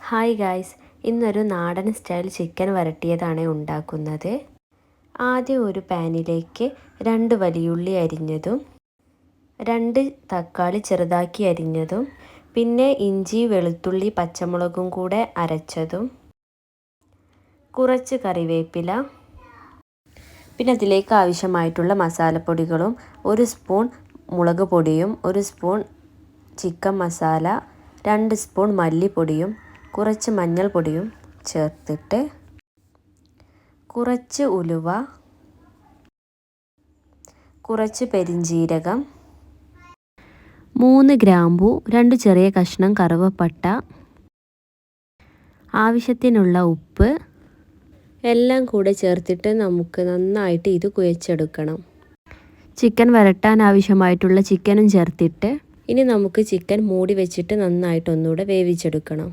Hi guys, ഇന്നൊരു നാടൻ style chicken വരട്ടിയതാണ് ഉണ്ടാക്കുന്നത്. ആദ്യം ഒരു പാനിലേക്ക് 2 വലിയുള്ളി അരിഞ്ഞതും 2 തക്കാളി ചെറുതാക്കി അരിഞ്ഞതും പിന്നെ ഇഞ്ചി വെളുത്തുള്ളി പച്ചമുളകും കൂടെ അരച്ചതും കുറച്ച് കറിവേപ്പില പിന്നെ അതിലേക്ക് ആവശ്യമായിട്ടുള്ള മസാലപ്പൊടികളും 1 സ്പൂൺ മുളക് പൊടിയും 1 സ്പൂൺ ചിക്കൻ മസാല 2 സ്പൂൺ മല്ലിപ്പൊടിയും കുറച്ച് മഞ്ഞൾപ്പൊടിയും ചേർത്തിട്ട് കുറച്ച് ഉലുവ, കുറച്ച് പെരിഞ്ജീരകം, 3 ഗ്രാമ്പു, 2 ചെറിയ കഷ്ണം കറുവപ്പട്ട, ആവശ്യത്തിനുള്ള ഉപ്പ് എല്ലാം കൂടെ ചേർത്തിട്ട് നമുക്ക് നന്നായിട്ട് ഇത് കുഴച്ചെടുക്കണം. ചിക്കൻ വരട്ടാൻ ആവശ്യമായിട്ടുള്ള ചിക്കനും ചേർത്തിട്ട് ഇനി നമുക്ക് ചിക്കൻ മൂടി വെച്ചിട്ട് നന്നായിട്ട് ഒന്നുകൂടെ വേവിച്ചെടുക്കണം.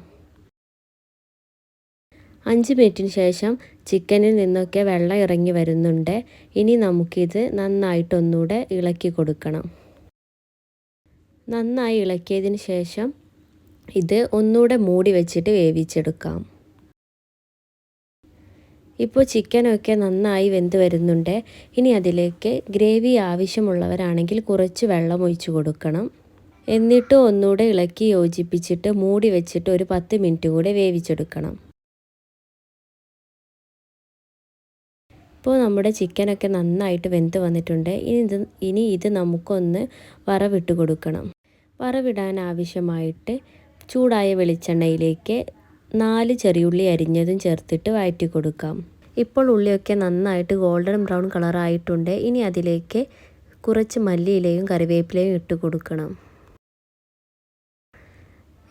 5 മിനിറ്റിന് ശേഷം ചിക്കനിൽ നിന്നൊക്കെ വെള്ളം ഇറങ്ങി വരുന്നുണ്ട്. ഇനി നമുക്കിത് നന്നായിട്ടൊന്നുകൂടെ ഇളക്കി കൊടുക്കണം. നന്നായി ഇളക്കിയതിന് ശേഷം ഇത് ഒന്നുകൂടെ മൂടി വെച്ചിട്ട് വേവിച്ചെടുക്കാം. ഇപ്പോൾ ചിക്കനൊക്കെ നന്നായി വെന്ത് വരുന്നുണ്ട്. ഇനി അതിലേക്ക് ഗ്രേവി ആവശ്യമുള്ളവരാണെങ്കിൽ കുറച്ച് വെള്ളം ഒഴിച്ചു കൊടുക്കണം. എന്നിട്ട് ഒന്നുകൂടെ ഇളക്കി യോജിപ്പിച്ചിട്ട് മൂടി വെച്ചിട്ട് ഒരു 10 മിനിറ്റ് കൂടെ വേവിച്ചെടുക്കണം. ഇപ്പോൾ നമ്മുടെ ചിക്കനൊക്കെ നന്നായിട്ട് വെന്ത് വന്നിട്ടുണ്ട്. ഇനി ഇത് നമുക്കൊന്ന് വറവിട്ട് കൊടുക്കണം. വറവിടാൻ ആവശ്യമായിട്ട് ചൂടായ വെളിച്ചെണ്ണയിലേക്ക് 4 ചെറിയുള്ളി അരിഞ്ഞതും ചേർത്തിട്ട് വഴറ്റി കൊടുക്കാം. ഇപ്പോൾ ഉള്ളിയൊക്കെ നന്നായിട്ട് ഗോൾഡൻ ബ്രൗൺ കളറായിട്ടുണ്ട്. ഇനി അതിലേക്ക് കുറച്ച് മല്ലിയിലയും കറിവേപ്പിലയും ഇട്ട് കൊടുക്കണം.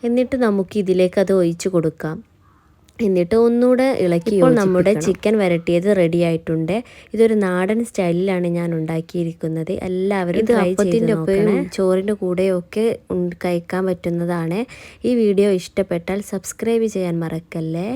എന്നിട്ട് നമുക്ക് ഇതിലേക്ക് അത് ഒഴിച്ച് കൊടുക്കാം. എന്നിട്ട് ഒന്നുകൂടെ ഇളക്കി. ഇപ്പോൾ നമ്മുടെ ചിക്കൻ വരട്ടിയത് റെഡി ആയിട്ടുണ്ട്. ഇതൊരു നാടൻ സ്റ്റൈലിലാണ് ഞാൻ ഉണ്ടാക്കിയിരിക്കുന്നത്. എല്ലാവരും ട്രൈ ചെയ്ത് നോക്കണേ. ചോറിൻ്റെ കൂടെയൊക്കെ കഴിക്കാൻ പറ്റുന്നതാണ്. ഈ വീഡിയോ ഇഷ്ടപ്പെട്ടാൽ സബ്സ്ക്രൈബ് ചെയ്യാൻ മറക്കല്ലേ.